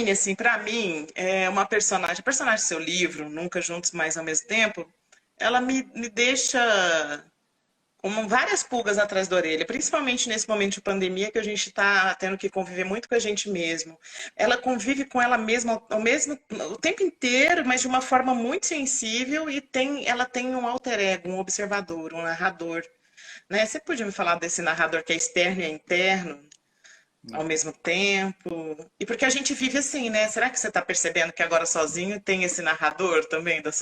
assim, para mim, é uma personagem, a personagem do seu livro, Nunca Juntos Mais ao Mesmo Tempo, ela me deixa com várias pulgas atrás da orelha, principalmente nesse momento de pandemia que a gente está tendo que conviver muito com a gente mesmo. Ela convive com ela mesma ao mesmo o tempo inteiro, mas de uma forma muito sensível e ela tem um alter ego, um observador, um narrador, né? Você podia me falar desse narrador que é externo e é interno ao mesmo tempo? E porque a gente vive assim, né? Será que você está percebendo que agora sozinho tem esse narrador também da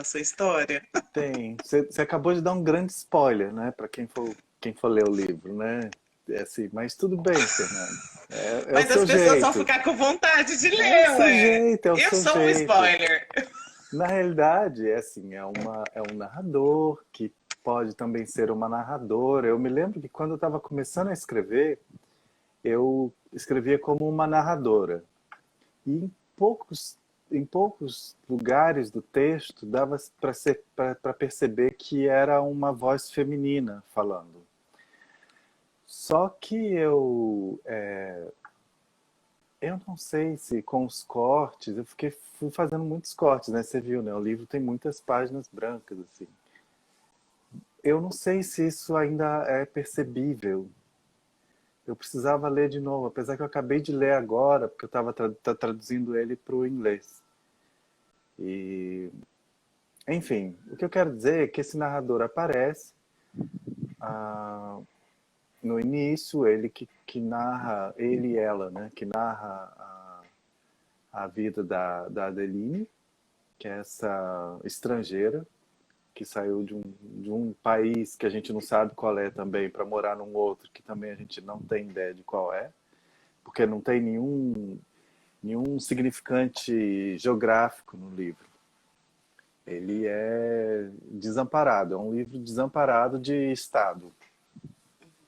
sua história? Tem. Você acabou de dar um grande spoiler, né? Para quem for ler o livro, né? É assim, mas tudo bem, Fernando. É o Mas as seu pessoas vão jeito. ficar com vontade de É o ler, seu ué. jeito, é o Eu seu sou um jeito. spoiler. Na realidade, é assim, é um narrador que pode também ser uma narradora. Eu me lembro que quando eu estava começando a escrever, eu escrevia como uma narradora. E em poucos lugares do texto dava para perceber que era uma voz feminina falando. Só que eu não sei se com os cortes, fui fazendo muitos cortes, né? Você viu, né? O livro tem muitas páginas brancas, assim. Eu não sei se isso ainda é percebível. Eu precisava ler de novo, apesar que eu acabei de ler agora, porque eu estava traduzindo ele para o inglês. E, enfim, o que eu quero dizer é que esse narrador aparece ah, no início, ele que narra, ele e ela, né? Que narra a vida da Adeline, que é essa estrangeira que saiu de um país que a gente não sabe qual é também, para morar num outro que também a gente não tem ideia de qual é, porque não tem nenhum significante geográfico no livro. Ele é desamparado, é um livro desamparado de estado,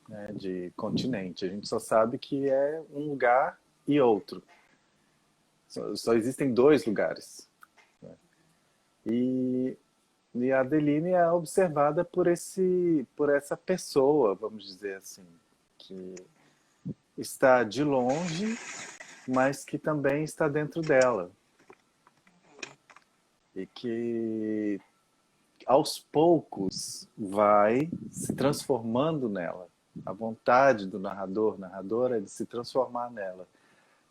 né, de continente. A gente só sabe que é um lugar e outro. Só existem dois lugares. Né? E E a Adeline é observada por essa pessoa, vamos dizer assim, que está de longe, mas que também está dentro dela. E que aos poucos vai se transformando nela. A vontade do narrador, narradora, é de se transformar nela.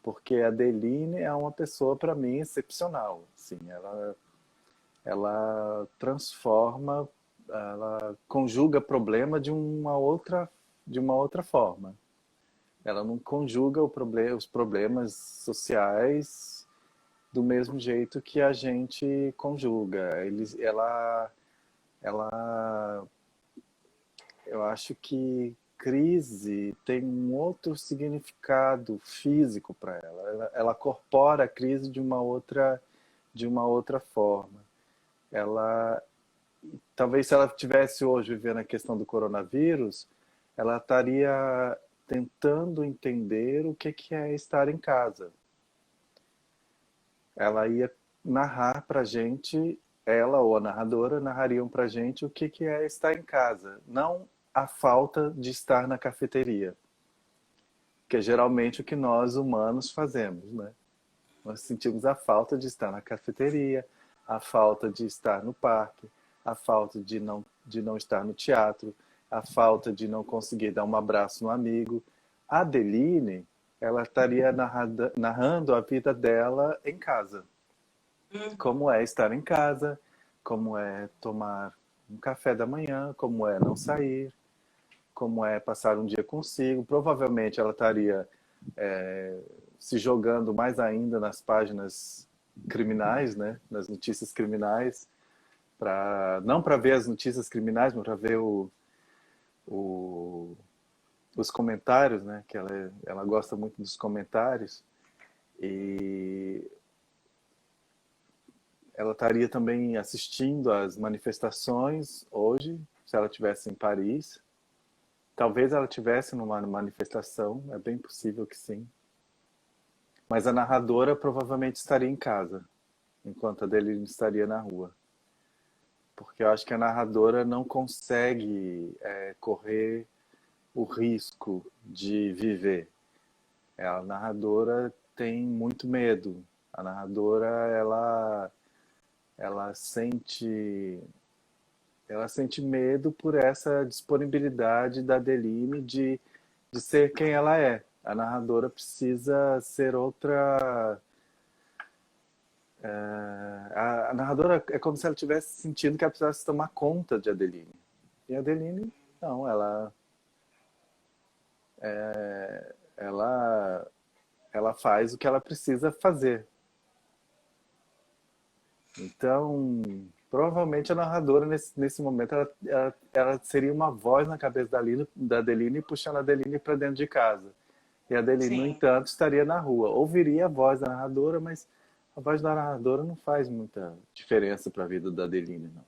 Porque a Adeline é uma pessoa, para mim, excepcional. Assim, ela transforma, ela conjuga problema de uma outra forma. Ela não conjuga os problemas sociais do mesmo jeito que a gente conjuga. Ela, eu acho que crise tem um outro significado físico para ela. Ela corpora a crise de uma outra forma. Ela Talvez se ela tivesse hoje vivendo a questão do coronavírus, ela estaria tentando entender o que é estar em casa. Ela ia narrar para a gente, ela ou a narradora narrariam para a gente o que é estar em casa, não a falta de estar na cafeteria, que é geralmente o que nós humanos fazemos, né? Nós sentimos a falta de estar na cafeteria, a falta de estar no parque, a falta de não estar no teatro, a falta de não conseguir dar um abraço no amigo. A Adeline, ela estaria narrando a vida dela em casa. Como é estar em casa, como é tomar um café da manhã, como é não sair, como é passar um dia consigo. Provavelmente ela estaria se jogando mais ainda nas páginas criminais, né, nas notícias criminais, não para ver as notícias criminais, mas para ver o, os comentários, né, que ela gosta muito dos comentários, e ela estaria também assistindo às manifestações hoje, se ela estivesse em Paris. Talvez ela estivesse numa manifestação, é bem possível que sim. Mas a narradora provavelmente estaria em casa, enquanto a dele estaria na rua. Porque eu acho que a narradora não consegue correr o risco de viver. A narradora tem muito medo. A narradora, ela sente, ela sente medo por essa disponibilidade da Adeline de ser quem ela é. A narradora precisa ser outra. A narradora é como se ela tivesse sentindo que ela precisasse tomar conta de Adeline. E a Adeline, não, ela, ela faz o que ela precisa fazer. Então, provavelmente a narradora, nesse momento, ela seria uma voz na cabeça da Adeline, puxando a Adeline para dentro de casa. E a Adeline, no Sim. entanto, estaria na rua. Ouviria a voz da narradora, mas a voz da narradora não faz muita diferença para a vida da Adeline, não.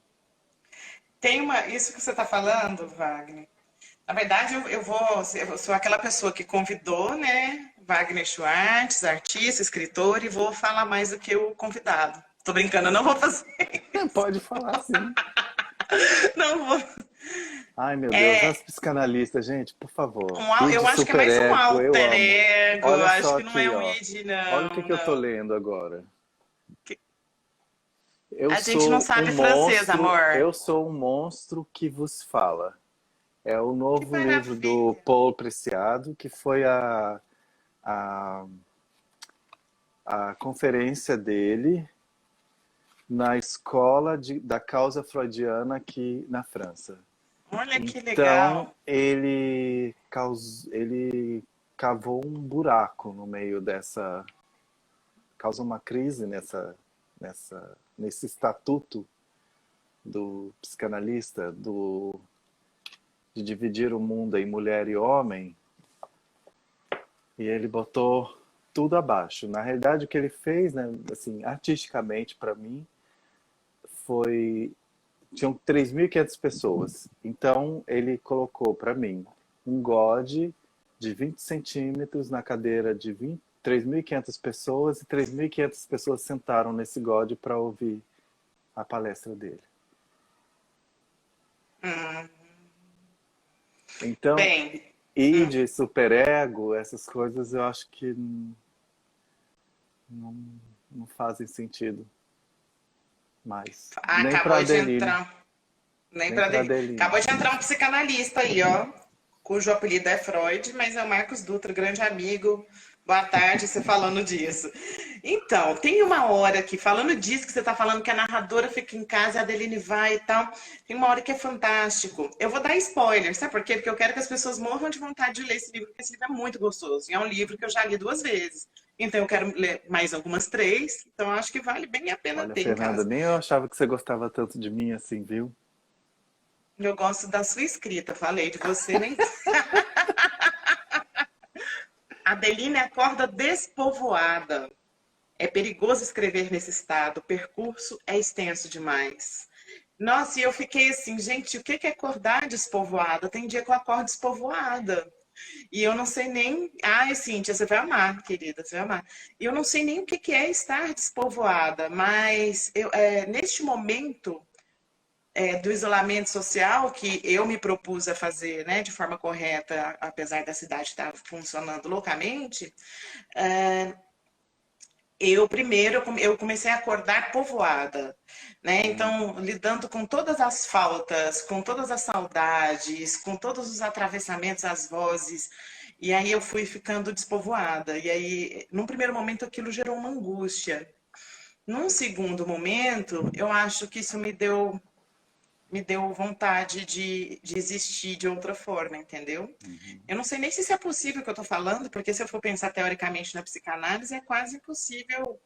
Isso que você está falando, Wagner. Na verdade, eu sou aquela pessoa que convidou, né, Wagner Schwartz, artista, escritor, e vou falar mais do que o convidado. Tô brincando, eu não vou fazer. Pode falar, sim. Não vou. Ai, meu Deus, as psicanalistas, gente, por favor. Eu Id acho que é super mais um ego, eu alter amo. ego, Olha acho só que não é aqui, um ó. id, Olha o não, que eu tô não. lendo agora. Eu A gente não sou um sabe francês, monstro, amor. eu sou um monstro que vos fala. É o Que novo livro do maravilha. Paul Preciado, que foi a, a conferência dele na escola da causa freudiana aqui na França. Olha que Então, legal. ele cavou um buraco no meio dessa... Causa uma crise nesse estatuto do psicanalista, de dividir o mundo em mulher e homem, e ele botou tudo abaixo. Na realidade, o que ele fez, né, assim, artisticamente, para mim, tinham 3.500 pessoas. Então, ele colocou para mim um God de 20 centímetros na cadeira de 3.500 pessoas, e 3.500 pessoas sentaram nesse God para ouvir a palestra dele. Hum, Então, bem, id, superego, essas coisas eu acho que não, não fazem sentido mais. Nem para acabou de Adeline. entrar. Nem Nem para para delírio. Adeline. Acabou de entrar um psicanalista aí, ó, cujo apelido é Freud, mas é o Marcos Dutra, grande amigo. Boa tarde, você falando disso. Então, tem uma hora que, falando disso, que você está falando que a narradora fica em casa, a Adeline vai e tal. Tem uma hora que é fantástico. Eu vou dar spoiler, sabe por quê? Porque eu quero que as pessoas morram de vontade de ler esse livro, porque esse livro é muito gostoso. E é um livro que eu já li 2 vezes. Então, eu quero ler mais algumas 3. Então, eu acho que vale bem a pena Olha, ter em Fernanda, casa. nem eu achava que você gostava tanto de mim assim, viu? Eu gosto da sua escrita, falei de você, nem. Adeline acorda despovoada. É perigoso escrever nesse estado, o percurso é extenso demais. Nossa, e eu fiquei assim, gente, o que é acordar despovoada? Tem dia que eu acordo despovoada. E eu não sei nem. Ai, Cíntia, você vai amar, querida, você vai amar. E eu não sei nem o que é estar despovoada, mas neste momento do isolamento social que eu me propus a fazer, né, de forma correta, apesar da cidade estar funcionando loucamente, eu comecei a acordar povoada, né? Então, lidando com todas as faltas, com todas as saudades, com todos os atravessamentos, as vozes, e aí eu fui ficando despovoada. E aí, num primeiro momento, aquilo gerou uma angústia. Num segundo momento, eu acho que isso me deu vontade de existir de outra forma, entendeu? Eu não sei nem se isso é possível que eu estou falando, porque se eu for pensar teoricamente na psicanálise, é quase impossível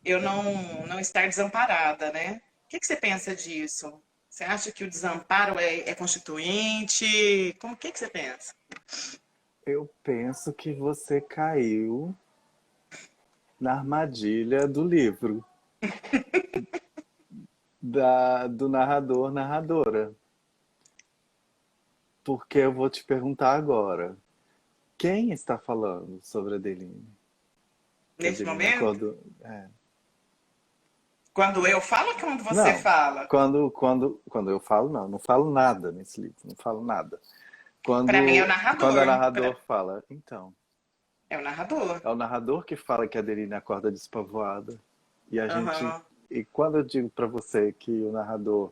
eu não estar desamparada, né? O que você pensa disso? Você acha que o desamparo é constituinte? O que você pensa? Eu penso que você caiu na armadilha do livro, do narrador, narradora. Porque eu vou te perguntar agora, quem está falando sobre a Adeline? Que a Neste Adeline momento? acordou... É. Quando eu falo ou quando você Não, fala? quando eu falo, não falo nada nesse livro, não falo nada. Para mim é o Quando a narrador. narrador fala, então, É o narrador. É o narrador que fala que a Adeline acorda despavoada. E a gente. Aham. E quando eu digo para você que o narrador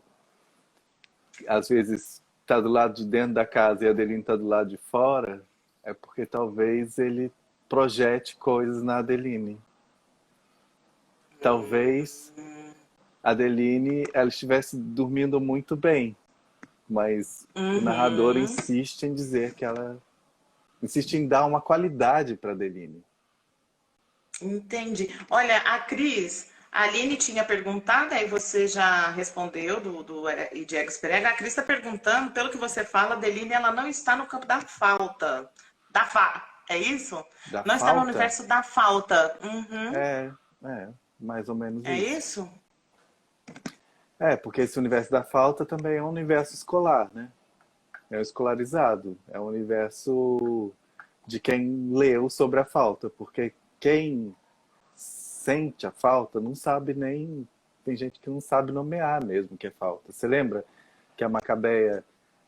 às vezes está do lado de dentro da casa e a Adeline está do lado de fora, é porque talvez ele projete coisas na Adeline. Talvez Hum, a Adeline ela estivesse dormindo muito bem, mas o narrador uhum. insiste em dizer que ela insiste em dar uma qualidade para Adeline. Entendi. Olha, a Cris, a Aline tinha perguntado, aí você já respondeu do Diego Perega. A Cris está perguntando, pelo que você fala, a Adeline, ela não está no campo da falta. É isso? Da Não está no falta? universo da falta. Uhum. É, mais ou menos É isso. isso? É, porque esse universo da falta também é um universo escolar, né? É o escolarizado. É o universo de quem leu sobre a falta. Porque quem sente a falta não sabe nem. Tem gente que não sabe nomear mesmo o que é falta. Você lembra que a Macabeia,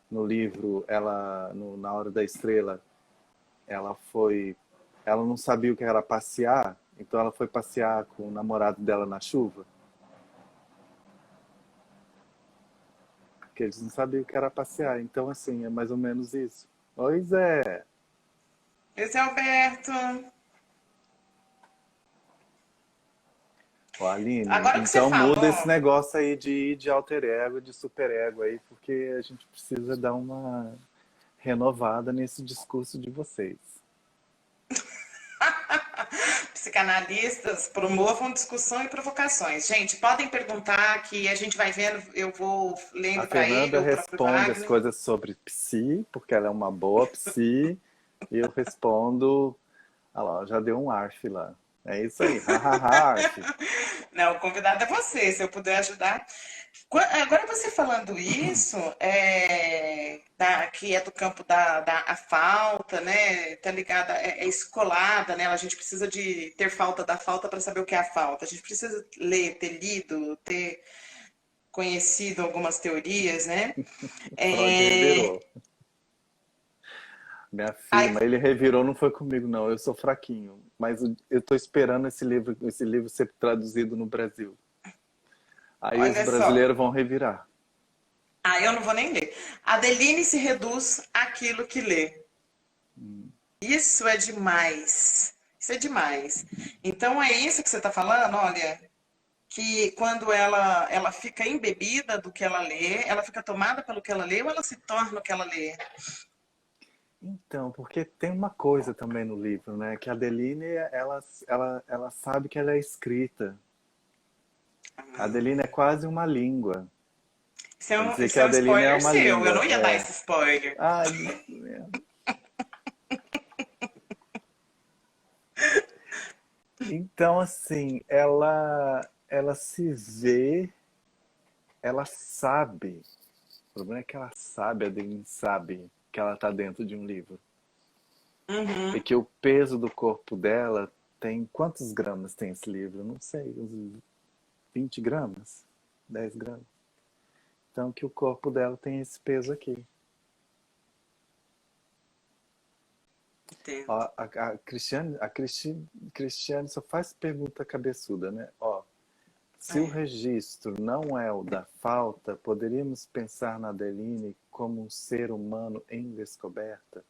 no livro, na Hora da Estrela, ela foi. Ela não sabia o que era passear, então ela foi passear com o namorado dela na chuva? Porque eles não sabiam o que era passear. Então, assim, é mais ou menos isso. Pois é. Esse é Alberto. Ó, Aline, Agora que você então muda esse falou, negócio aí de alter ego, de super ego aí, porque a gente precisa dar uma renovada nesse discurso de vocês. psicanalistas promovam discussão e provocações. Gente, podem perguntar que a gente vai vendo, eu vou A lendo para ele, Fernanda ou o próprio responde as Wagner. coisas sobre psi, porque ela é uma boa psi, e eu respondo. Ah lá, já deu um arf lá. É isso aí, hahaha, arf. Não, o convidado é você, se eu puder ajudar. Agora você falando isso, que é do campo da a falta, né? Tá ligada, é escolada, né? A gente precisa de ter falta da falta para saber o que é a falta. A gente precisa ler, ter lido, ter conhecido algumas teorias, né? Freud É, revirou. Minha filha, aí, mas ele revirou não foi comigo, não. Eu sou fraquinho. Mas eu tô esperando esse livro ser traduzido no Brasil. Aí os olha só. brasileiros vão revirar. Ah, eu não vou nem ler. Adeline se reduz àquilo que lê. Isso é demais. Isso é demais. Então é isso que você está falando, olha, que quando ela fica embebida do que ela lê, ela fica tomada pelo que ela lê ou ela se torna o que ela lê. Então, porque tem uma coisa também no livro, né? Que a Adeline, ela sabe que ela é escrita. A Adeline é quase uma língua. Vamos dizer que Isso a é um Adeline é spoiler uma seu, eu língua. não ia dar É. esse spoiler. Ai, então, assim, ela se vê, ela sabe. O problema é que ela sabe, a Adeline sabe que ela está dentro de um livro. E Uhum, que o peso do corpo dela tem. Quantos gramas tem esse livro? Não sei, uns 20 gramas? 10 gramas? Então, que o corpo dela tem esse peso aqui. Ó, entendo. Cristiane só faz pergunta cabeçuda, né? Ó, se o É. registro não é o da falta, poderíamos pensar na Adeline como um ser humano em descoberta?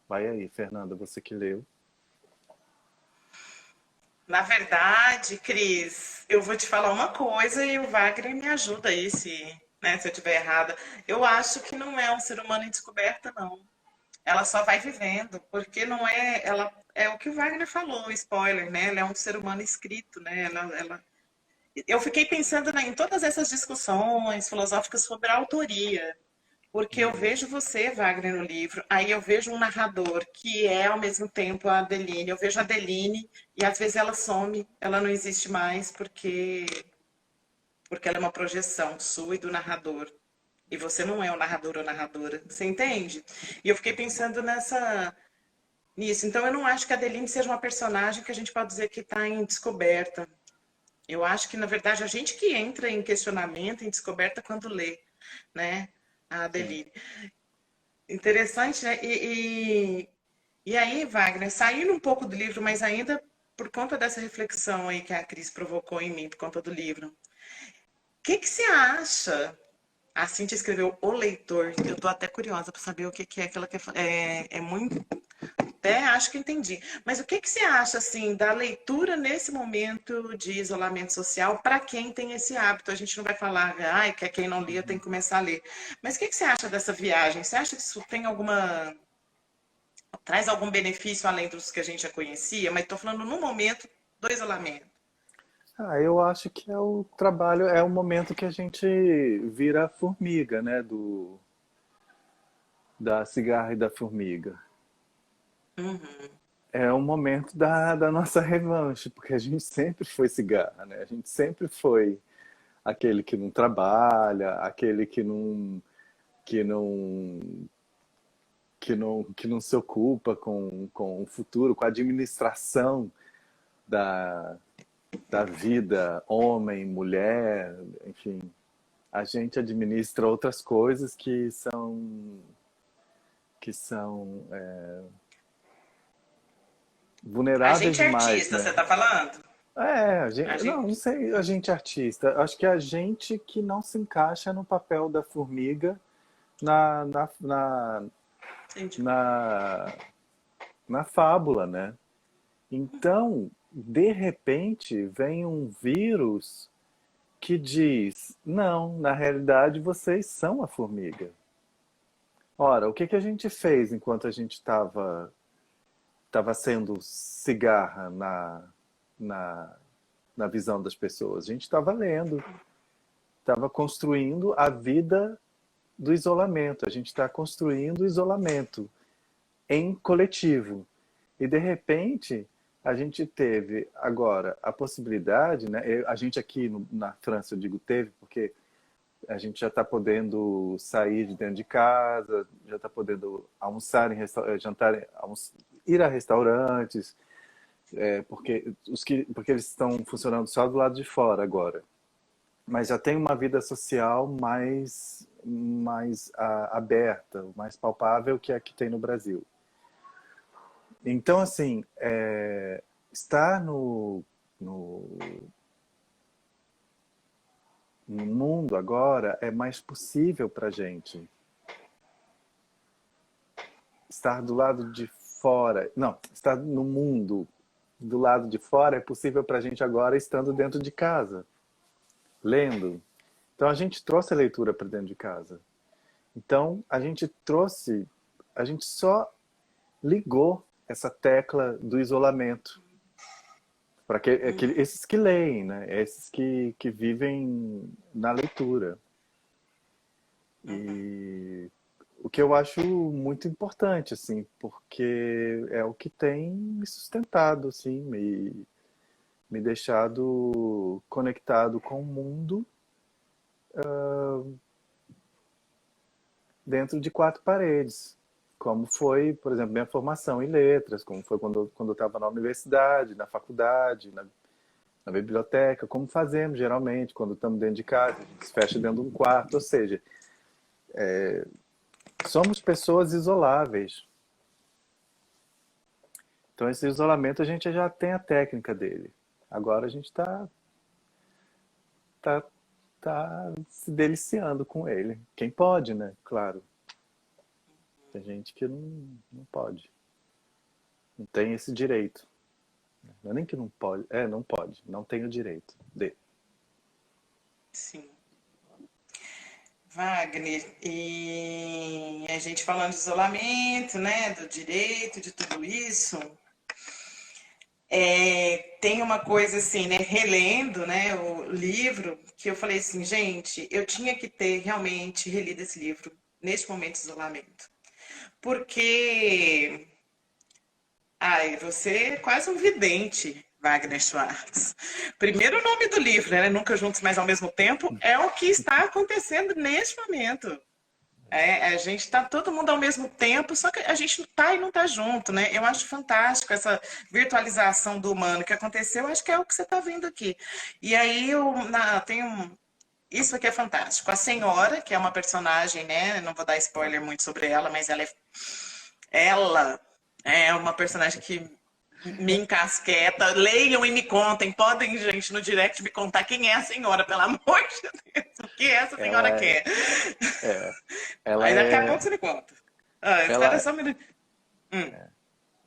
Vai aí, Fernanda, você que leu. Na verdade, Cris, eu vou te falar uma coisa e o Wagner me ajuda aí se eu estiver errada. Eu acho que não é um ser humano em descoberta, não. Ela só vai vivendo, porque não é, ela é o que o Wagner falou, spoiler, né? Ela é um ser humano escrito, né? Eu fiquei pensando em todas essas discussões filosóficas sobre a autoria, porque eu vejo você, Wagner, no livro, aí eu vejo um narrador que é ao mesmo tempo a Adeline, eu vejo a Adeline e às vezes ela some, ela não existe mais porque ela é uma projeção sua e do narrador. E você não é o narrador ou narradora, você entende? E eu fiquei pensando nisso. Então, eu não acho que a Adeline seja uma personagem que a gente pode dizer que está em descoberta. Eu acho que, na verdade, a gente que entra em questionamento, em descoberta, quando lê, né? A Sim. Adeline. Interessante, né? E aí, Wagner, saindo um pouco do livro, mas ainda por conta dessa reflexão aí que a Cris provocou em mim, por conta do livro. O que que você acha? A Cintia escreveu O Leitor. Eu tô até curiosa para saber o que que é que ela quer falar. É muito. Até acho que entendi. Mas o que que você acha, assim, da leitura nesse momento de isolamento social para quem tem esse hábito? A gente não vai falar, ai, que quem não lia tem que começar a ler. Mas o que que você acha dessa viagem? Você acha que isso tem alguma traz algum benefício além dos que a gente já conhecia, mas estou falando no momento do isolamento. Eu acho que é o trabalho, é o momento que a gente vira a formiga, né? Da cigarra e da formiga. Uhum. É o momento da nossa revanche, porque a gente sempre foi cigarra, né? A gente sempre foi aquele que não trabalha, aquele que não, que não se ocupa com o futuro, com a administração da, da vida, homem, mulher, enfim. A gente administra outras coisas que são A vulneráveis gente é demais, artista, você né? está falando? A A gente, não, gente. não sei, a gente é artista. Acho que é a gente que não se encaixa no papel da formiga na, na, na, Entendi. na, na fábula, né? Então, de repente, vem um vírus que diz: não, na realidade vocês são a formiga. Ora, o que que a gente fez enquanto a gente estava sendo cigarra na, na visão das pessoas? A gente estava lendo, estava construindo a vida do isolamento. A gente está construindo o isolamento em coletivo. E de repente a gente teve agora a possibilidade, né? A gente aqui na França, eu digo teve, porque a gente já está podendo sair de dentro de casa, já está podendo almoçar jantar, ir a restaurantes, porque eles estão funcionando só do lado de fora agora. Mas já tem uma vida social mais aberta, mais palpável que a que tem no Brasil. Então, assim, estar no, no mundo agora é mais possível para a gente. Estar do lado de fora, não, estar no mundo do lado de fora é possível para a gente agora estando dentro de casa, lendo. Então a gente trouxe a leitura para dentro de casa. Então a gente só ligou essa tecla do isolamento para esses que leem, né? Esses que vivem na leitura. E o que eu acho muito importante, assim, porque é o que tem me sustentado, assim, me deixado conectado com o mundo dentro de quatro paredes. Como foi, por exemplo, minha formação em letras, como foi quando eu estava na universidade, na faculdade, na biblioteca, como fazemos geralmente quando estamos dentro de casa, a gente se fecha dentro de um quarto, ou seja, somos pessoas isoláveis. Então esse isolamento a gente já tem a técnica dele. Agora a gente tá, tá se deliciando com ele. Quem pode, né? Claro. Tem gente que não pode. Não tem esse direito. Não é nem que não pode. Não pode. Não tem o direito de. Sim. Wagner, e a gente falando de isolamento, né, do direito, de tudo isso, tem uma coisa assim, né, relendo, né, o livro, que eu falei assim, gente, eu tinha que ter realmente relido esse livro neste momento de isolamento. Porque, ai, você é quase um vidente, Wagner Schwartz. Primeiro nome do livro, né? Nunca Juntos, mas ao mesmo tempo, é o que está acontecendo neste momento. A gente está todo mundo ao mesmo tempo, só que a gente está e não está junto, né? Eu acho fantástico essa virtualização do humano que aconteceu, acho que é o que você está vendo aqui. E aí tem um. Isso aqui é fantástico. A senhora, que é uma personagem, né? Não vou dar spoiler muito sobre ela, mas ela É uma personagem que me encasqueta. Leiam e me contem. Podem, gente, no direct me contar quem é a senhora, pelo amor de Deus. O que essa senhora Ela quer? é, ela Aí daqui a pouco é, você me conta. Ah, espera ela só um minuto. Hum,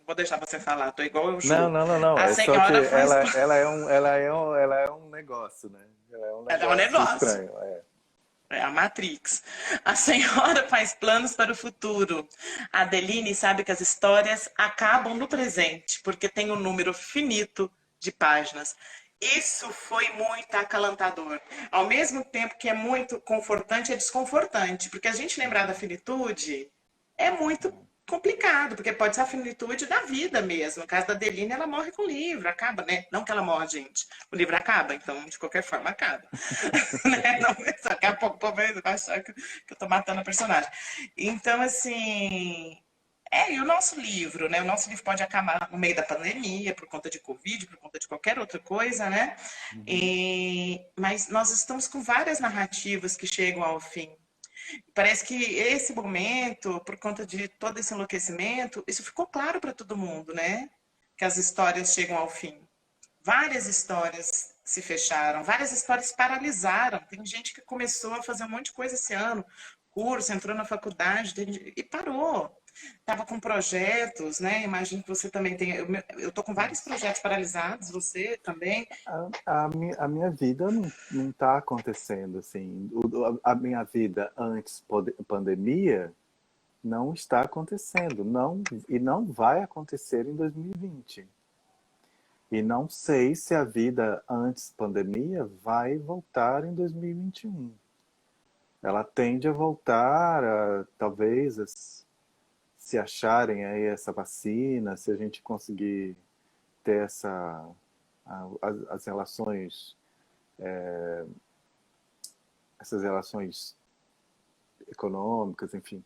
vou deixar você falar. Tô igual o não, Ju. não, não, não. A É só que senhora faz. ela é um negócio, né? Ela é um Ela é um negócio negócio. estranho. É. É a Matrix. A senhora faz planos para o futuro. A Adeline sabe que as histórias acabam no presente, porque tem um número finito de páginas. Isso foi muito acalantador. Ao mesmo tempo que é muito confortante, é desconfortante, porque a gente lembrar da finitude é muito complicado, porque pode ser a finitude da vida mesmo. No caso da Adeline, ela morre com o livro, acaba, né? Não que ela morra, gente. O livro acaba, então, de qualquer forma, acaba. Né? Não, daqui a pouco o povo vai achar que eu tô matando a personagem. Então, assim. E o nosso livro, né? O nosso livro pode acabar no meio da pandemia, por conta de Covid, por conta de qualquer outra coisa, né? Uhum. Mas nós estamos com várias narrativas que chegam ao fim. Parece que esse momento, por conta de todo esse enlouquecimento, isso ficou claro para todo mundo, né? Que as histórias chegam ao fim. Várias histórias se fecharam, várias histórias paralisaram. Tem gente que começou a fazer um monte de coisa esse ano, curso, entrou na faculdade e parou. Estava com projetos, né? Imagino que você também tem. Eu tô com vários projetos paralisados, você também. A minha vida não tá acontecendo assim. A minha vida antes pandemia não está acontecendo, não, e não vai acontecer em 2020. E não sei se a vida antes pandemia vai voltar em 2021. Ela tende a voltar, talvez, se acharem aí essa vacina, se a gente conseguir ter as relações, essas relações econômicas, enfim,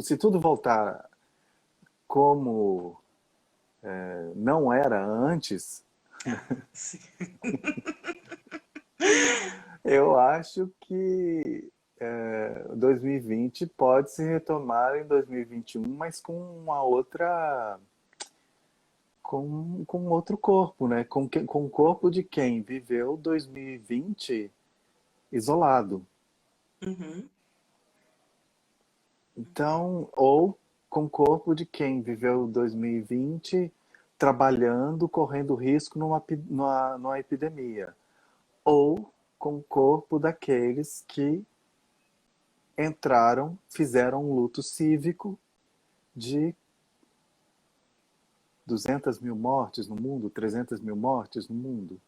se tudo voltar como não era antes, Ah, sim. eu acho que 2020 pode se retomar em 2021, mas com uma outra, com outro corpo, né? Com o corpo de quem viveu 2020 isolado. Uhum. Então, ou com o corpo de quem viveu 2020 trabalhando, correndo risco numa epidemia, ou com o corpo daqueles que entraram, fizeram um luto cívico de 200 mil mortes no mundo, 300 mil mortes no mundo.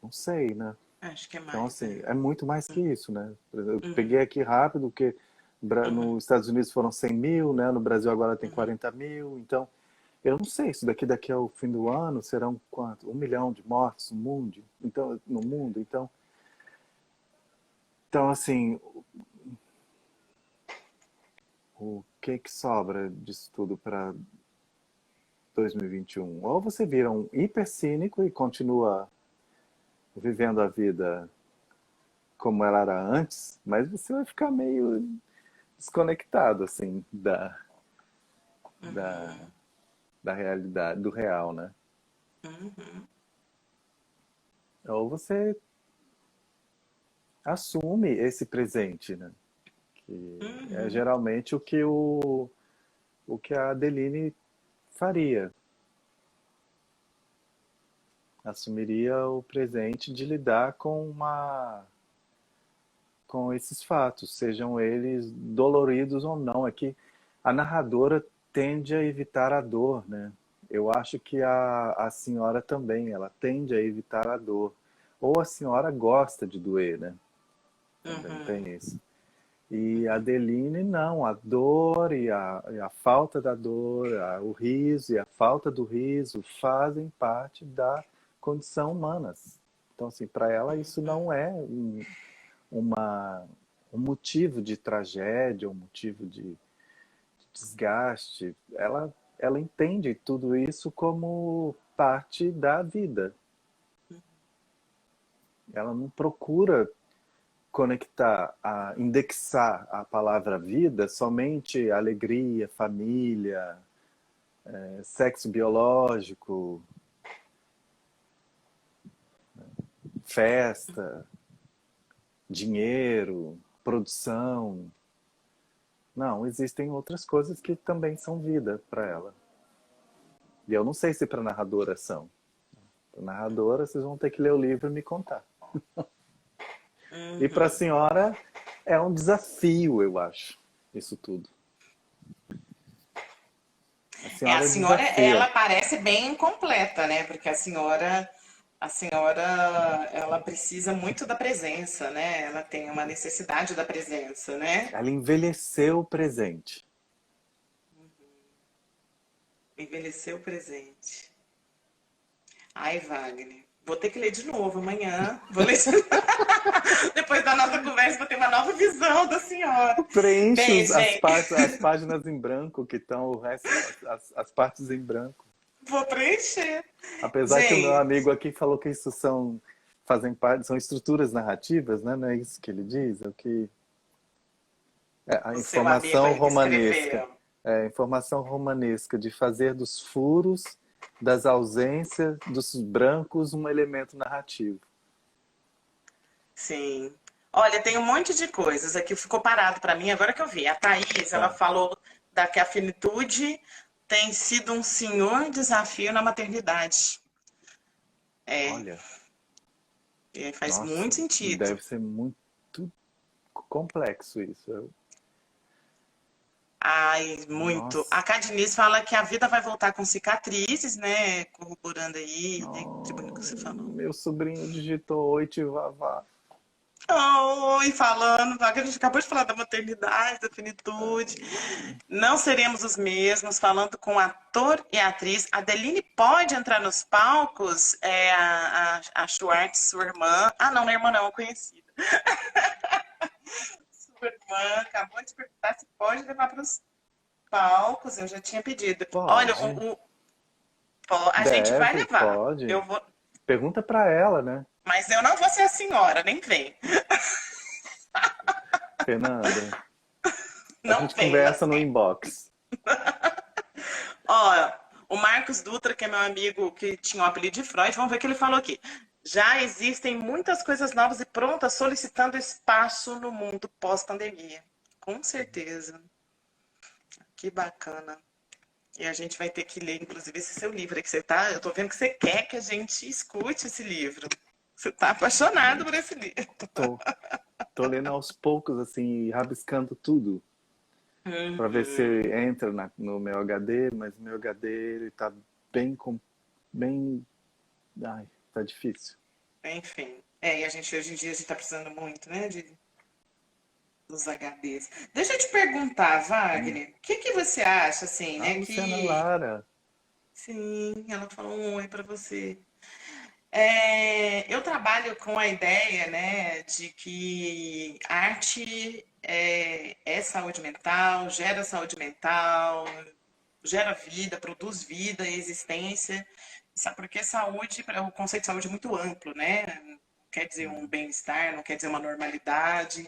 Não sei, né? Acho que é Então, mais, assim, é. é muito mais que isso, né? Eu Uhum, peguei aqui rápido, que uhum, nos Estados Unidos foram 100 mil, né? No Brasil agora tem uhum. 40 mil. Então, eu não sei, isso daqui ao fim do ano serão quanto? 1 milhão de mortes no mundo? Então, no mundo? Então assim, o que sobra disso tudo para 2021? Ou você vira um hiper cínico e continua vivendo a vida como ela era antes, mas você vai ficar meio desconectado, assim, da, da realidade, do real, né? Uhum, Ou você assume esse presente, né? Que é uhum, geralmente o que a Adeline faria. Assumiria o presente de lidar com esses fatos, sejam eles doloridos ou não. É que a narradora tende a evitar a dor, né? Eu acho que a senhora também, ela tende a evitar a dor. Ou a senhora gosta de doer, né? Também uhum, tem isso. E a Adeline, não, a dor e a falta da dor, o riso e a falta do riso fazem parte da condição humana. Então, assim, para ela isso não é uma, um motivo de tragédia, um motivo de desgaste. Ela entende tudo isso como parte da vida. Ela não procura conectar, indexar a palavra vida somente alegria, família, sexo biológico, festa, dinheiro, produção. Não, existem outras coisas que também são vida para ela. E eu não sei se para narradora são. Para narradora, vocês vão ter que ler o livro e me contar. E para a senhora é um desafio, eu acho, isso tudo. A É senhora, desafia. ela parece bem completa, né? Porque a senhora, ela precisa muito da presença, né? Ela tem uma necessidade da presença, né? Ela envelheceu o presente. Envelheceu o presente. Ai, Wagner. Vou ter que ler de novo amanhã. Vou ler de... Depois da nossa conversa, vou ter uma nova visão da senhora. Preenche Bem, as gente, partes, as páginas em branco que estão, o resto, as partes em branco. vou preencher. Apesar que o meu Gente, amigo aqui falou que isso fazem parte, são estruturas narrativas, né? Não é isso que ele diz? É o que a o seu amigo informação aí que romanesca. escreveu. É, a informação romanesca de fazer dos furos, das ausências, dos brancos um elemento narrativo. Sim. Olha, tem um monte de coisas aqui, ficou parado para mim, agora que eu vi. A Thaís, ela Tá. falou que a finitude tem sido um senhor desafio na maternidade. É, Olha, faz muito nossa, sentido. deve ser muito complexo isso. Ai, muito. Nossa. A Cadiniz fala que a vida vai voltar com cicatrizes, né? Corroborando aí, né? Que bonito que você falou. Meu sobrinho digitou oi, vavá. Oi, falando, a gente acabou de falar da maternidade, da finitude. Não seremos os mesmos, falando com ator e atriz. A Adeline pode entrar nos palcos? A Schwartz, sua irmã. Ah, não, não é irmã, não, é conhecida. Sua irmã acabou de perguntar se pode levar para os palcos. Eu já tinha pedido. Olha, Pode. a gente vai Deve, levar. pode. Eu vou, Pergunta pra ela, né? mas eu não vou ser a senhora, nem vem. Fernanda, a Não gente vem, conversa no inbox. Ó, o Marcos Dutra, que é meu amigo que tinha o apelido de Freud, vamos ver o que ele falou aqui. Já existem muitas coisas novas e prontas solicitando espaço no mundo pós-pandemia. Com certeza. Que bacana. E a gente vai ter que ler, inclusive, esse seu livro aí que você tá. Eu tô vendo que você quer que a gente escute esse livro. Você tá apaixonado por esse livro. Tô, tô lendo aos poucos, assim, rabiscando tudo. Pra ver se Uhum. entra no meu HD, mas meu HD ele tá bem, bem... Ai, tá difícil. Enfim. E a gente hoje em dia a gente tá precisando muito, né, dos HDs. Deixa eu te perguntar, Hum. Wagner, o que que você acha, assim, A né, Luciana que... Lara. Sim, ela falou um oi para você. Eu trabalho com a ideia, né, de que arte é saúde mental, gera vida, produz vida, existência. Porque saúde, o conceito de saúde é muito amplo, né? Não quer dizer um bem-estar, não quer dizer uma normalidade,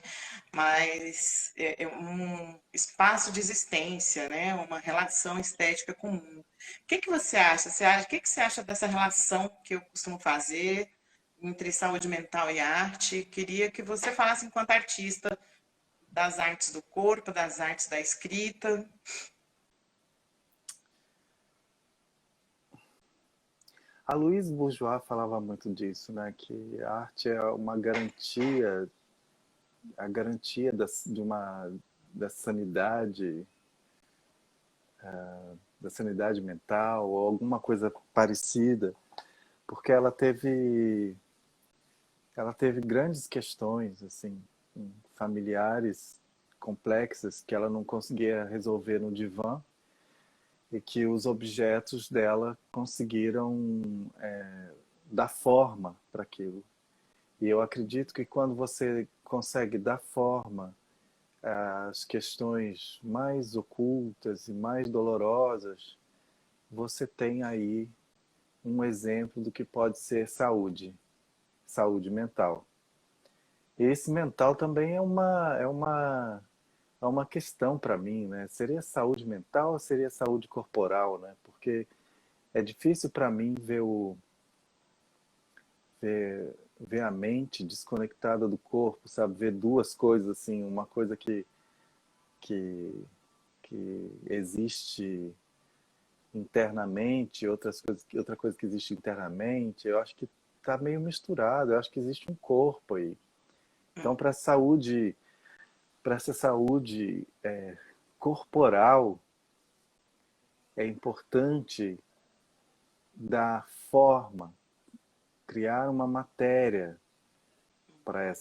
mas é um espaço de existência, né? Uma relação estética comum. O que que você acha? O que que você acha dessa relação que eu costumo fazer entre saúde mental e arte? Queria que você falasse enquanto artista das artes do corpo, das artes da escrita. A Louise Bourgeois falava muito disso, né? Que a arte é uma garantia, a garantia da sanidade, da sanidade mental ou alguma coisa parecida, porque ela teve grandes questões assim, familiares complexas que ela não conseguia resolver no divã e que os objetos dela conseguiram dar forma para aquilo. E eu acredito que quando você consegue dar forma às questões mais ocultas e mais dolorosas, você tem aí um exemplo do que pode ser saúde mental. Esse mental também é uma questão para mim, né? Seria saúde mental ou seria saúde corporal, né? Porque é difícil para mim ver a mente desconectada do corpo, sabe? Ver duas coisas assim, uma coisa que, que existe internamente, outra coisa que existe internamente. Eu acho que está meio misturado. Eu acho que existe um corpo aí. Então, para essa saúde corporal, é importante dar forma, criar uma matéria para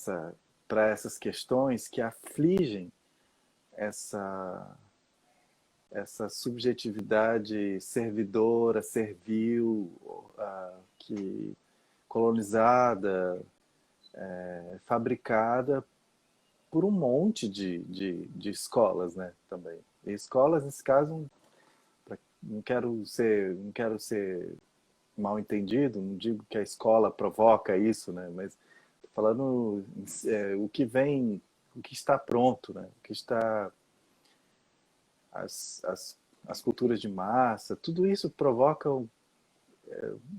para essas questões que afligem essa, essa subjetividade servidora, servil, que colonizada, fabricada por um monte de escolas, né, também. E escolas, nesse caso, não quero ser mal entendido, não digo que a escola provoca isso, né, mas tô falando o que vem, o que está pronto, né, o que está as, as, as culturas de massa, tudo isso provoca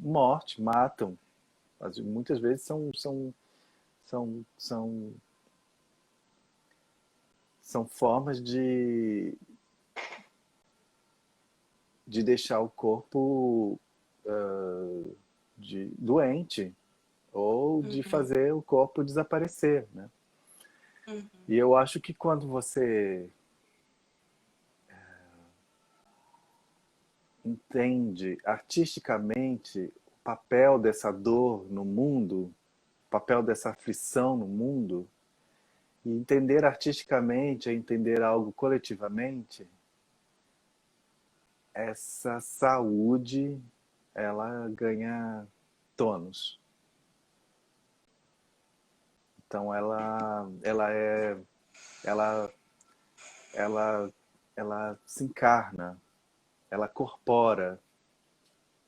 morte, matam. Muitas vezes são, são, são formas de deixar o corpo doente ou de Uhum, fazer o corpo desaparecer, né? uhum, E eu acho que quando você entende artisticamente o papel dessa dor no mundo, o papel dessa aflição no mundo, e entender artisticamente é entender algo coletivamente, essa saúde ela ganha tônus. Então ela ela ela se encarna, ela corpora.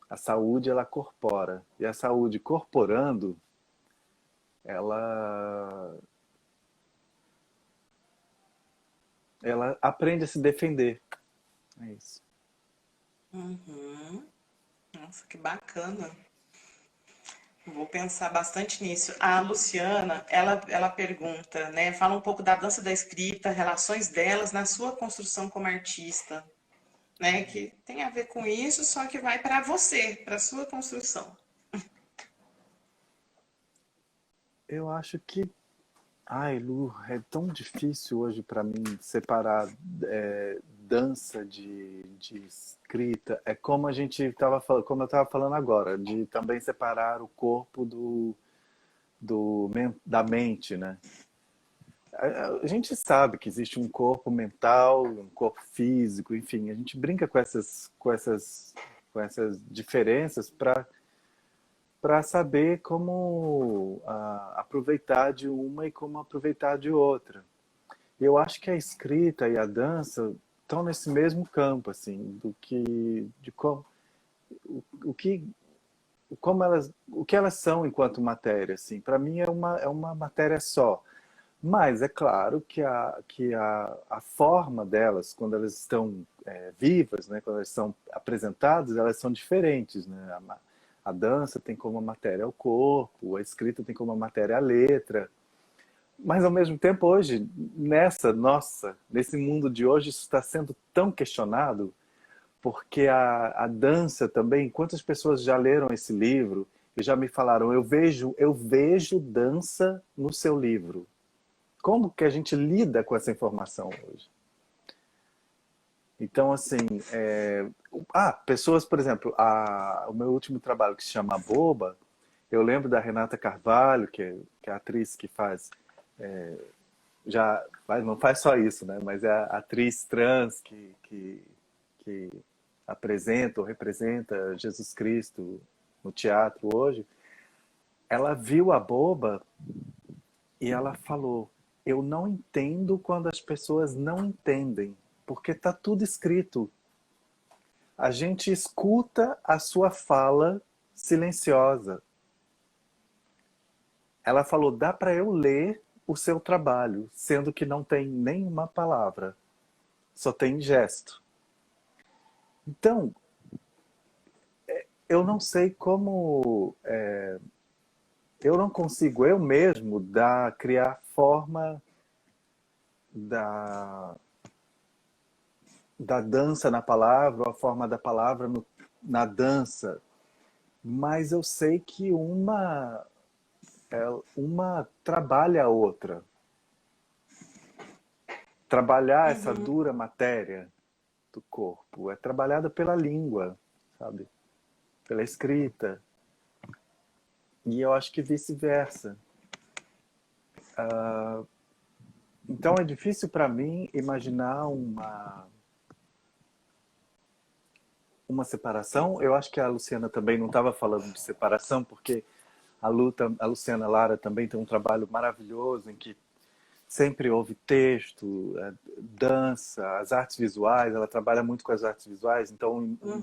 A saúde ela corpora. E a saúde corporando, ela ela aprende a se defender. É isso. uhum. Nossa, que bacana. Vou pensar bastante nisso. A Luciana, ela pergunta, né? Fala um pouco da dança da escrita, relações delas na sua construção como artista, né? Que tem a ver com isso, só que vai para você, para sua construção. Eu acho que, ai, Lu, é tão difícil hoje para mim separar dança de escrita. É como a gente estava falando, como eu estava falando agora, de também separar o corpo da mente, né? A gente sabe que existe um corpo mental, um corpo físico, enfim, a gente brinca com essas diferenças para saber como aproveitar de uma e como aproveitar de outra. Eu acho que a escrita e a dança estão nesse mesmo campo, assim, do que de como o que o que elas são enquanto matéria, assim. Para mim é uma matéria só. Mas é claro que a forma delas, quando elas estão vivas, né, quando elas são apresentadas, elas são diferentes. Né? A dança tem como matéria o corpo, a escrita tem como matéria a letra. Mas ao mesmo tempo, hoje, nesse mundo de hoje, isso está sendo tão questionado, porque a dança também, quantas pessoas já leram esse livro e já me falaram, eu vejo dança no seu livro. Como que a gente lida com essa informação hoje? Então, assim, pessoas, por exemplo, o meu último trabalho que se chama Boba, eu lembro da Renata Carvalho, que é a atriz que faz, não faz só isso, né? Mas é a atriz trans que apresenta ou representa Jesus Cristo no teatro hoje. Ela viu a Boba e ela falou: eu não entendo quando as pessoas não entendem, porque está tudo escrito. A gente escuta a sua fala silenciosa. Ela falou: dá para eu ler o seu trabalho, sendo que não tem nenhuma palavra, só tem gesto. Então, eu não sei como... eu não consigo eu mesmo criar forma da, da dança na palavra, ou a forma da palavra na dança. Mas eu sei que uma trabalha a outra. Trabalhar essa Uhum. dura matéria do corpo é trabalhada pela língua, sabe? Pela escrita. E eu acho que vice-versa. Então é difícil para mim imaginar uma separação. Eu acho que a Luciana também não estava falando de separação, porque a Luciana Lara também tem um trabalho maravilhoso em que sempre houve texto, dança, as artes visuais. Ela trabalha muito com as artes visuais, então Uhum.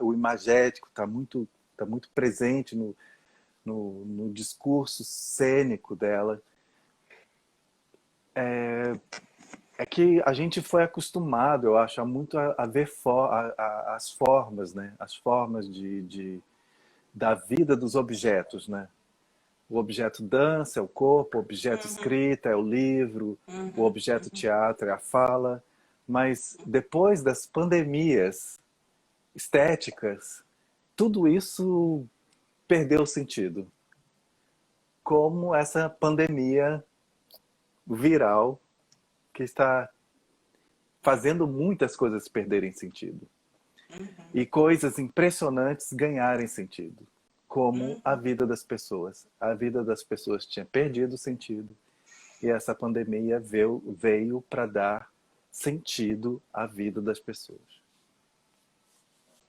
o imagético tá muito presente no discurso cênico dela. É que a gente foi acostumado, eu acho, a ver as formas, né? As formas da vida dos objetos, né? O objeto dança é o corpo, o objeto Uhum. escrita é o livro, o Uhum. objeto teatro é a fala. Mas depois das pandemias estéticas, tudo isso perdeu sentido. Como essa pandemia viral que está fazendo muitas coisas perderem sentido. E coisas impressionantes ganharem sentido. Como a Uhum. vida das pessoas. A vida das pessoas tinha perdido sentido. E essa pandemia veio para dar sentido à vida das pessoas.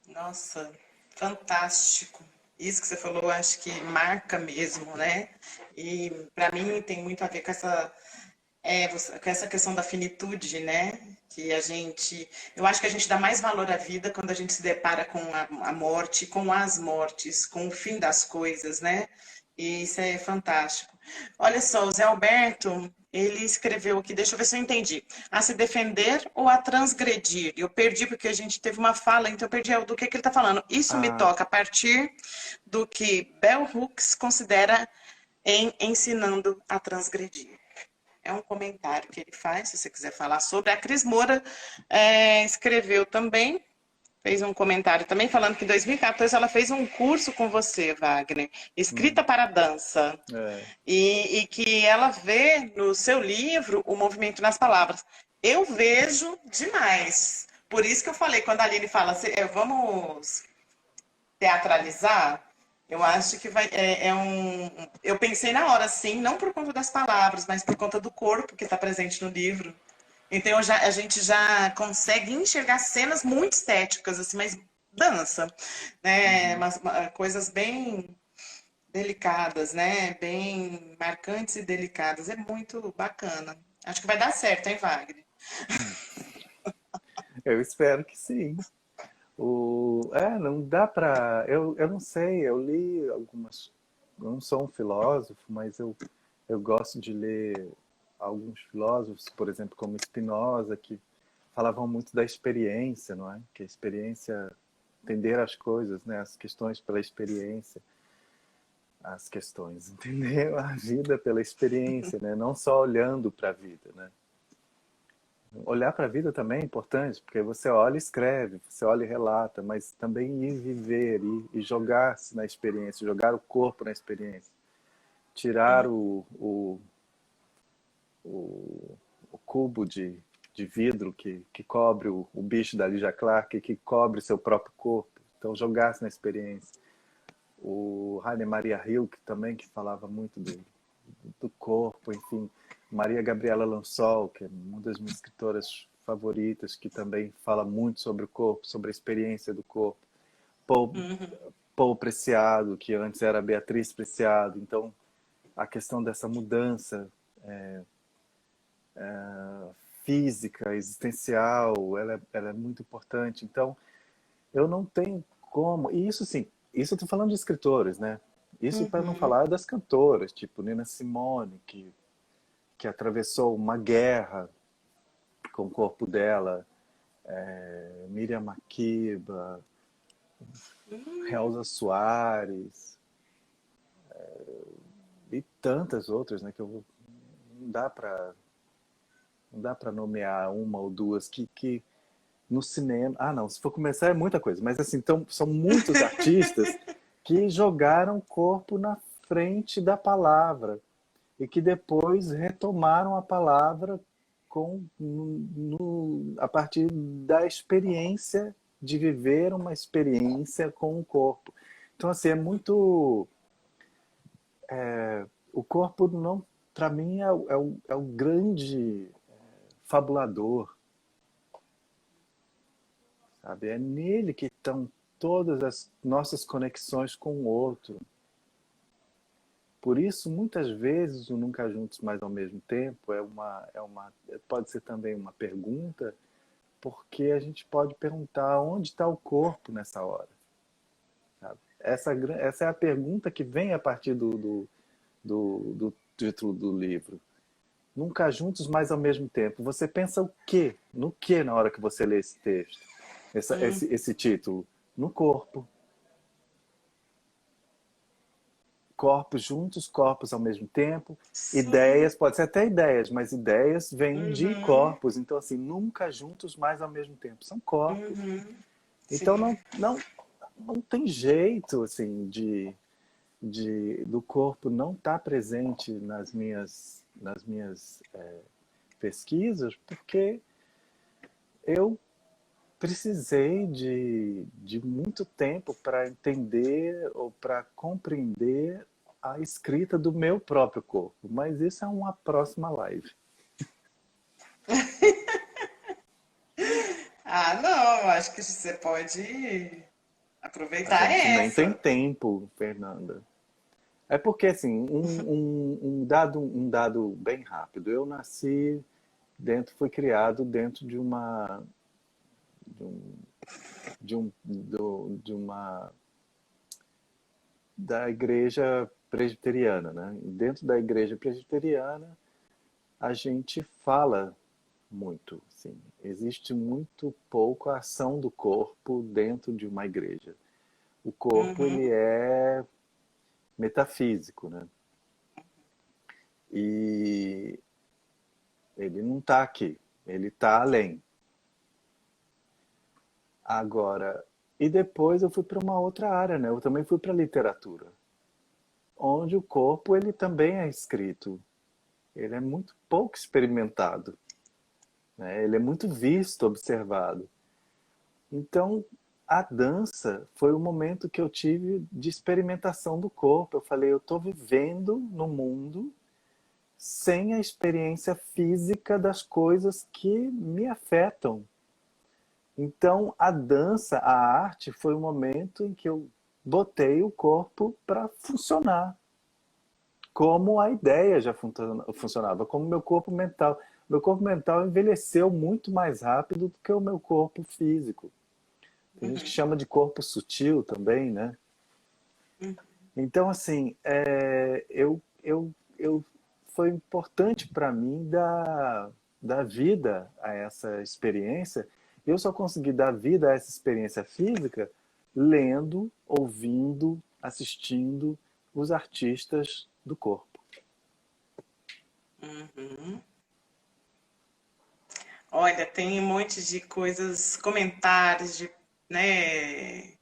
Nossa, fantástico. Isso que você falou, eu acho que marca mesmo, né? E para mim tem muito a ver com com essa questão da finitude, né? Que eu acho que a gente dá mais valor à vida quando a gente se depara com a morte, com as mortes, com o fim das coisas, né? E isso é fantástico. Olha só, o Zé Alberto, ele escreveu aqui, deixa eu ver se eu entendi. A se defender ou a transgredir? Eu perdi porque a gente teve uma fala, então eu perdi do que ele está falando. Isso me Ah, toca a partir do que Bell Hooks considera em ensinando a transgredir. É um comentário que ele faz, se você quiser falar sobre. A Cris Moura escreveu também, fez um comentário também falando que em 2014 ela fez um curso com você, Wagner, escrita hum, para dança, é, e que ela vê no seu livro o movimento nas palavras. Eu vejo demais. Por isso que eu falei, quando a Aline fala, vamos teatralizar, eu acho que Eu pensei na hora, sim, não por conta das palavras, mas por conta do corpo que está presente no livro. Então a gente já consegue enxergar cenas muito estéticas, assim, mas dança, né? uhum. Coisas bem delicadas, né? Bem marcantes e delicadas. É muito bacana. Acho que vai dar certo, hein, Wagner? Eu espero que sim. Não dá para. Eu não sei, eu li algumas. Eu não sou um filósofo, mas eu gosto de ler alguns filósofos, por exemplo, como Spinoza, que falavam muito da experiência, não é? Que a experiência, entender as coisas, né? As questões pela experiência, as questões, entender a vida pela experiência, né? Não só olhando para a vida, né? Olhar para a vida também é importante, porque você olha e escreve, você olha e relata, mas também ir viver e jogar-se na experiência, jogar o corpo na experiência, tirar o cubo de vidro que cobre o bicho da Lydia Clark, que cobre seu próprio corpo. Então, jogar-se na experiência. O Rainer Maria Rilke também, que falava muito do corpo, enfim. Maria Gabriela Lansol, que é uma das minhas escritoras favoritas, que também fala muito sobre o corpo, sobre a experiência do corpo. Paul, Uhum. Paul Preciado, que antes era Beatriz Preciado. Então, a questão dessa mudança física, existencial, ela é muito importante. Então, eu não tenho como... E isso, sim, isso eu estou falando de escritores, né? Isso para não Uhum. falar das cantoras, tipo Nina Simone, que que atravessou uma guerra com o corpo dela, Miriam Makeba, Elza Soares, e tantas outras, né, que não dá para nomear uma ou duas que no cinema... Ah, não, se for começar é muita coisa, mas assim, então, são muitos artistas que jogaram o corpo na frente da palavra e que depois retomaram a palavra a partir da experiência de viver uma experiência com o corpo. Então, assim, é muito... o corpo, não, para mim, é o grande fabulador, sabe? É nele que estão todas as nossas conexões com o outro. Por isso, muitas vezes, o Nunca Juntos, mas ao mesmo tempo, pode ser também uma pergunta, porque a gente pode perguntar onde está o corpo nessa hora. Sabe? Essa é a pergunta que vem a partir do título do livro. Nunca Juntos, mas ao mesmo tempo. Você pensa o quê? No que na hora que você lê esse texto? Esse título? No corpo. Corpos juntos, corpos ao mesmo tempo. Sim. Ideias, pode ser até ideias, mas ideias vêm de corpos. Então, assim, nunca juntos, mas ao mesmo tempo. São corpos. Então, não tem jeito, assim, do corpo não estar presente nas minhas pesquisas, porque eu precisei de muito tempo para entender ou para compreender a escrita do meu próprio corpo. Mas isso é uma próxima live. Não, acho que você pode aproveitar a gente essa. Nem tem tempo, Fernanda. É porque, assim, um dado bem rápido. Eu nasci fui criado dentro de uma da igreja presbiteriana, né? Dentro da igreja presbiteriana, a gente fala muito, assim, existe muito pouco a ação do corpo dentro de uma igreja. O corpo, ele é metafísico, né? E ele não está aqui, ele está além. Agora, e depois eu fui para uma outra área, né? Eu também fui para a literatura, onde o corpo, ele também é escrito. Ele é muito pouco experimentado, né? Ele é muito visto, observado. Então, a dança foi o momento que eu tive de experimentação do corpo. Eu falei, eu estou vivendo no mundo sem a experiência física das coisas que me afetam. Então, a dança, a arte, foi o momento em que eu botei o corpo para funcionar. Como a ideia já funcionava, como meu corpo mental. Meu corpo mental envelheceu muito mais rápido do que o meu corpo físico. Tem gente que chama de corpo sutil também, né? Então, assim, foi importante para mim dar vida a essa experiência. Eu só consegui dar vida a essa experiência física lendo, ouvindo, assistindo os artistas do corpo. Olha, tem um monte de coisas, comentários né?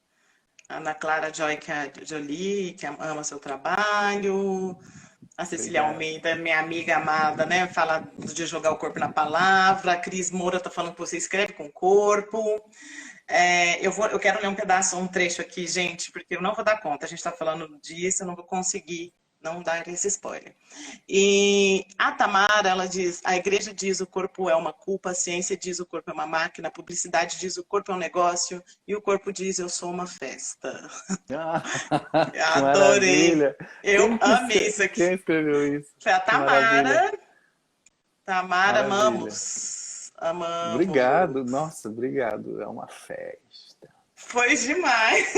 Ana Clara Jolie, que ama seu trabalho. A Cecília Almeida, minha amiga amada, né? Fala de jogar o corpo na palavra. A Cris Moura tá falando que você escreve com o corpo. Eu quero ler um pedaço, um trecho aqui, gente, porque eu não vou dar conta. A gente tá falando disso, eu não vou conseguir não dar esse spoiler. E a Tamara, ela diz, a igreja diz o corpo é uma culpa, a ciência diz o corpo é uma máquina, a publicidade diz o corpo é um negócio, e o corpo diz eu sou uma festa. Adorei. Maravilha. Eu amei isso aqui. Quem escreveu isso? Foi a Tamara. Tamara, amamos. Amamos. Obrigado, nossa, obrigado. É uma festa. Foi demais.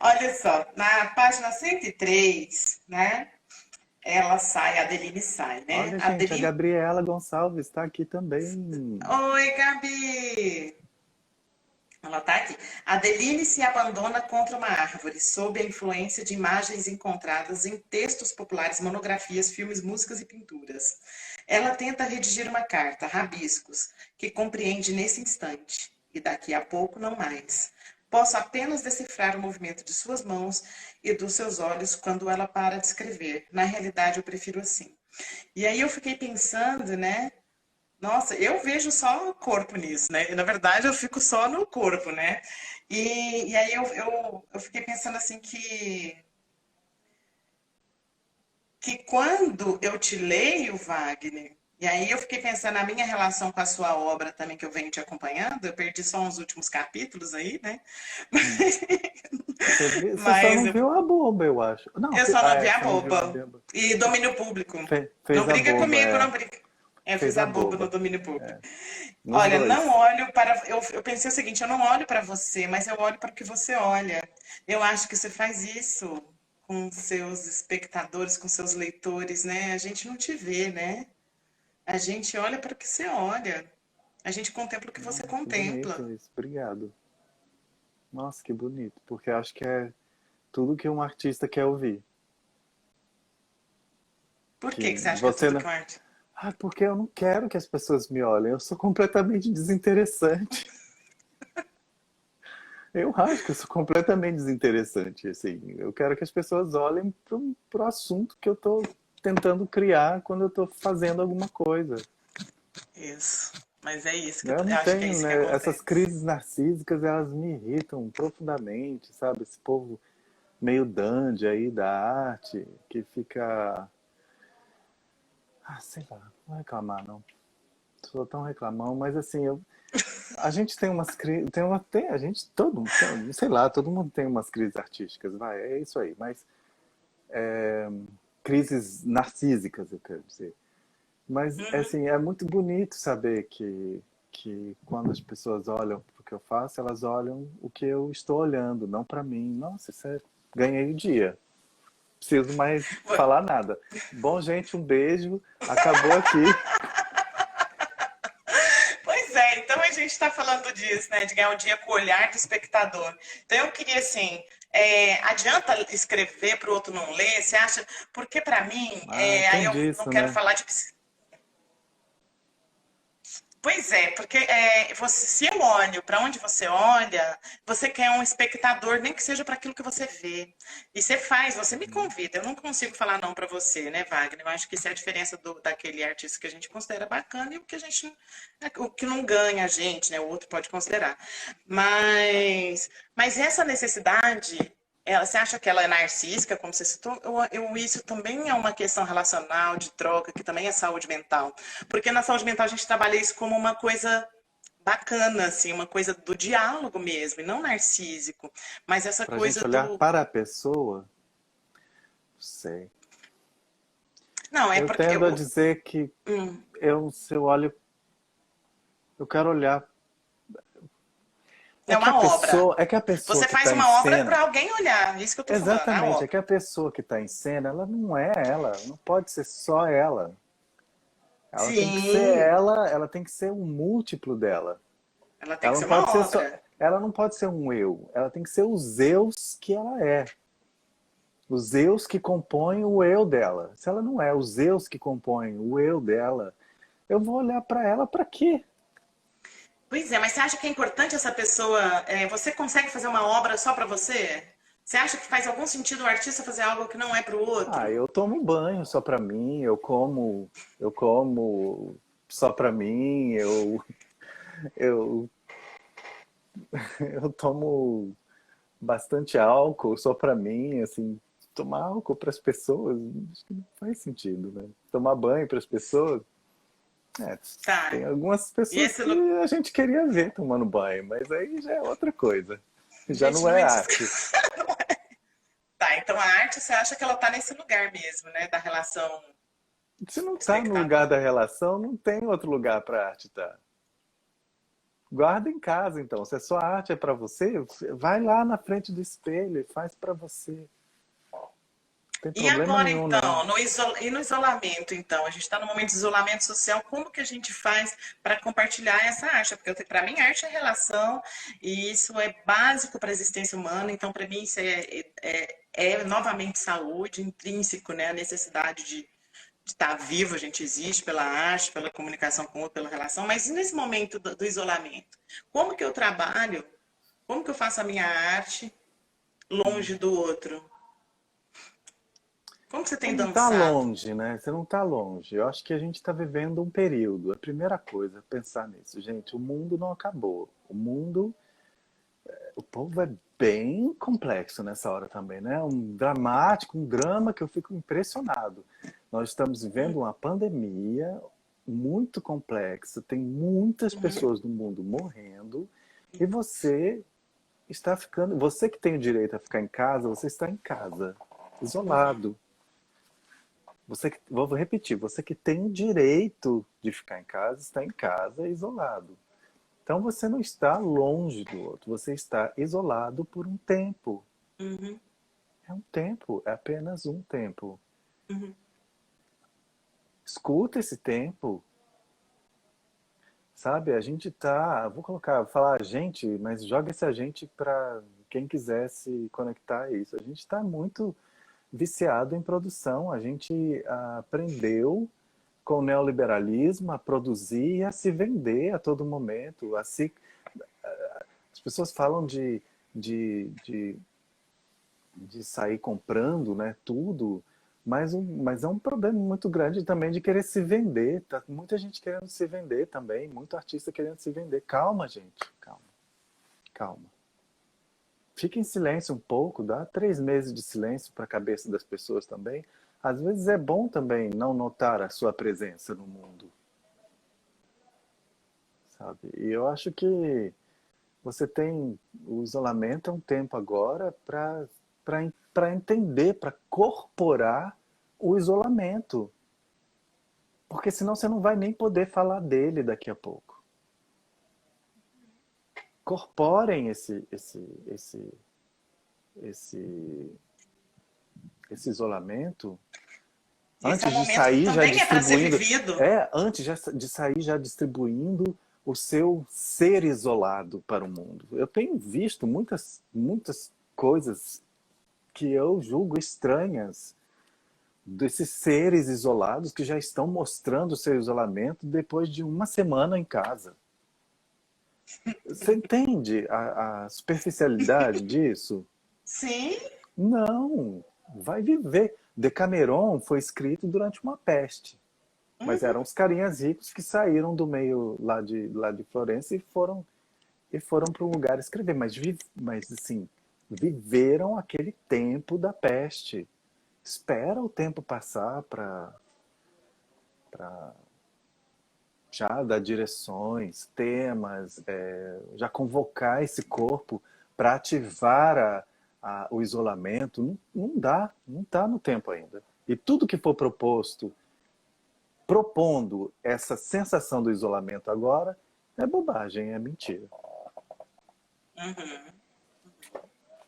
Olha só, na página 103, né? ela sai, a Adeline sai, né? Olha, A gente, a Adeline... Gabriela Gonçalves está aqui também. Oi, Gabi! Ela tá aqui. Adeline se abandona contra uma árvore, sob a influência de imagens encontradas em textos populares, monografias, filmes, músicas e pinturas. Ela tenta redigir uma carta, rabiscos, que compreende nesse instante, e daqui a pouco não mais. Posso apenas decifrar o movimento de suas mãos e dos seus olhos quando ela para de escrever. Na realidade, eu prefiro assim. E aí eu fiquei pensando, né? Nossa, eu vejo só o corpo nisso, né? Na verdade, eu fico só no corpo, né? E aí eu fiquei pensando assim que quando eu te leio, Wagner, e aí eu fiquei pensando na minha relação com a sua obra também, que eu venho te acompanhando, eu perdi só uns últimos capítulos aí, né? Hum. Você só Mas não viu a boba, eu acho. Não, eu só não vi a você não viu a boba. boba. E domínio público. Não Fez a briga boba, comigo, não é. briga. Eu Fez fiz a a boba no boba. domínio público. É. Nos Olha, não dois. olho para. Eu pensei o seguinte: eu não olho para você, mas eu olho para o que você olha. Eu acho que você faz isso com seus espectadores, com seus leitores, né? A gente não te vê, né? A gente olha para o que você olha. A gente contempla o que você Nossa, que bonito contempla. isso. Obrigado. Nossa, que bonito. Porque acho que é tudo que um artista quer ouvir. Por que Que que você acha que é você tudo não. que é arte? Ah, porque eu não quero que as pessoas me olhem. Eu sou completamente desinteressante. Eu acho que eu sou completamente desinteressante, assim. Eu quero que as pessoas olhem pro assunto que eu tô tentando criar quando eu tô fazendo alguma coisa. Isso. Mas é isso que Eu eu não acho que é tenho, isso que né? Essas acontece. crises narcísicas, elas me irritam profundamente, sabe? Esse povo meio dandy aí da arte, que fica... Ah, sei lá, não vou reclamar, não. Sou tão reclamão, mas assim, a gente tem umas crises, a gente, sei lá, todo mundo tem umas crises artísticas, vai, é isso aí, mas crises narcísicas, eu quero dizer. Mas, Uhum. assim, é muito bonito saber que quando as pessoas olham para o que eu faço, elas olham o que eu estou olhando, não para mim. Nossa, isso é... ganhei o dia. Preciso mais falar nada. Bom, gente, um beijo. Acabou aqui. Pois é, então a gente está falando disso, né? De ganhar um dia com o olhar do espectador. Então eu queria assim, adianta escrever para o outro não ler? Você acha? Porque para mim, Ah, aí tem eu não disso, quero né? falar de Pois é, porque se eu olho para onde você olha, você quer um espectador, nem que seja para aquilo que você vê. E você faz, você me convida. Eu não consigo falar não para você, né, Wagner? Eu acho que isso é a diferença daquele artista que a gente considera bacana e o que a gente, o que não ganha a gente, né? O outro pode considerar. Mas essa necessidade, você acha que ela é narcísica, como você citou? Isso também é uma questão relacional, de troca, que também é saúde mental. Porque na saúde mental a gente trabalha isso como uma coisa bacana, assim, uma coisa do diálogo mesmo, e não narcísico. Mas essa Pra gente coisa olhar do. para a pessoa, não sei. Não, é Eu porque. tendo a dizer que se eu olho, eu quero olhar. É uma obra. É que a pessoa Você que faz está em uma obra cena. para alguém olhar. Isso que eu tô falando, a Exatamente, é obra. que a pessoa que está em cena, ela não é ela, não pode ser só ela. Ela tem que ser Sim, ela tem que ser um múltiplo dela. ela tem Ela que não ser uma pode ser só, obra. ela não pode ser um eu, ela tem que ser os eus que ela é. Os eus que compõem o eu dela. Se ela não é os eus que compõem o eu dela, eu vou olhar para ela para quê? Pois é, mas você acha que é importante essa pessoa? Você consegue fazer uma obra só para você? Você acha que faz algum sentido o artista fazer algo que não é para o Ah, outro? eu tomo banho só para mim, eu como só para mim, eu eu tomo bastante álcool só pra mim, assim, tomar álcool para as pessoas, acho que não faz sentido, né? Tomar banho para as pessoas, é, Tá. tem algumas E pessoas esse que a gente queria ver tomando banho, mas aí já é outra coisa, já gente não não é me diz. arte. Tá, então a arte você acha que ela tá nesse lugar mesmo, né? Da relação Se não tá no lugar espectador. da relação, não tem outro lugar para arte estar. Guarda em casa, então. Se a sua arte é para você, vai lá na frente do espelho e faz para você. tem E problema agora, nenhum, não. então, e no isolamento, então? A gente está no momento de isolamento social, como que a gente faz para compartilhar essa arte? Porque para mim, arte é relação, e isso é básico para a existência humana, então, para mim, isso é novamente saúde, intrínseco, né? A necessidade de estar vivo, a gente existe pela arte, pela comunicação com o outro, pela relação, mas e nesse momento do isolamento? Como que eu trabalho? Como que eu faço a minha arte longe do outro? Como que você Você tem não está dançado? longe, né? Você não está longe. Eu acho que a gente está vivendo um período. A primeira coisa, é pensar nisso. Gente, o mundo não acabou. O povo é bem complexo nessa hora também, né? Um dramático, um drama que eu fico impressionado. Nós estamos vivendo uma pandemia muito complexa, tem muitas Uhum. pessoas no mundo morrendo, e você que tem o direito a ficar em casa, você está em casa, Uhum. isolado. Vou repetir, você que tem o direito de ficar em casa, está em casa, isolado. Então você não está longe do outro, você está isolado por um tempo. Uhum. É um tempo, é apenas um tempo. Uhum. Escuta esse tempo, sabe? A gente tá, vou falar a gente, mas joga esse a gente para quem quiser se conectar a isso. A gente está muito viciado em produção, a gente aprendeu com o neoliberalismo a produzir e a se vender a todo momento. As pessoas falam de, de, de sair comprando, né, tudo, mas é um problema muito grande também de querer se vender. Tá muita gente querendo se vender também, muito artista querendo se vender. Calma, gente, calma, calma. Fique em silêncio um pouco, dá 3 meses de silêncio para a cabeça das pessoas também. Às vezes é bom também não notar a sua presença no mundo, sabe? E eu acho que você tem o isolamento é um tempo agora para entender, para corporar o isolamento, porque senão você não vai nem poder falar dele daqui a pouco. Corporem esse, esse isolamento Esse é um antes de momento que sair já também é para ser distribuindo, vivido. de sair já distribuindo o seu ser isolado para o mundo. Eu tenho visto muitas coisas que eu julgo estranhas desses seres isolados que já estão mostrando o seu isolamento depois de uma semana em casa. Você entende a superficialidade disso? Sim. Não, vai viver. Decameron foi escrito durante uma peste, mas Uhum. eram os carinhas ricos que saíram do meio lá de Florença e foram para um lugar escrever, mas assim, viveram aquele tempo da peste. Espera o tempo passar para já dar direções, temas, já convocar esse corpo para ativar o isolamento. Não, não dá, não está no tempo ainda. E tudo que for propondo essa sensação do isolamento agora, é bobagem, é mentira. Uhum.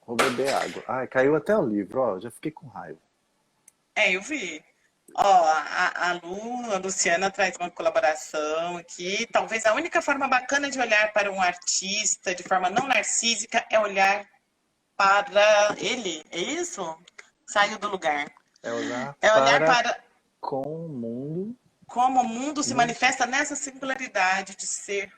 Vou beber água. Ai, caiu até o livro, ó, já fiquei com raiva. É, eu vi. Ó, a Luciana traz uma colaboração aqui. Talvez a única forma bacana de olhar para um artista de forma não narcísica é olhar para ele. É isso? Saiu do lugar. É olhar É olhar para para com o mundo. como o mundo se manifesta nessa singularidade de ser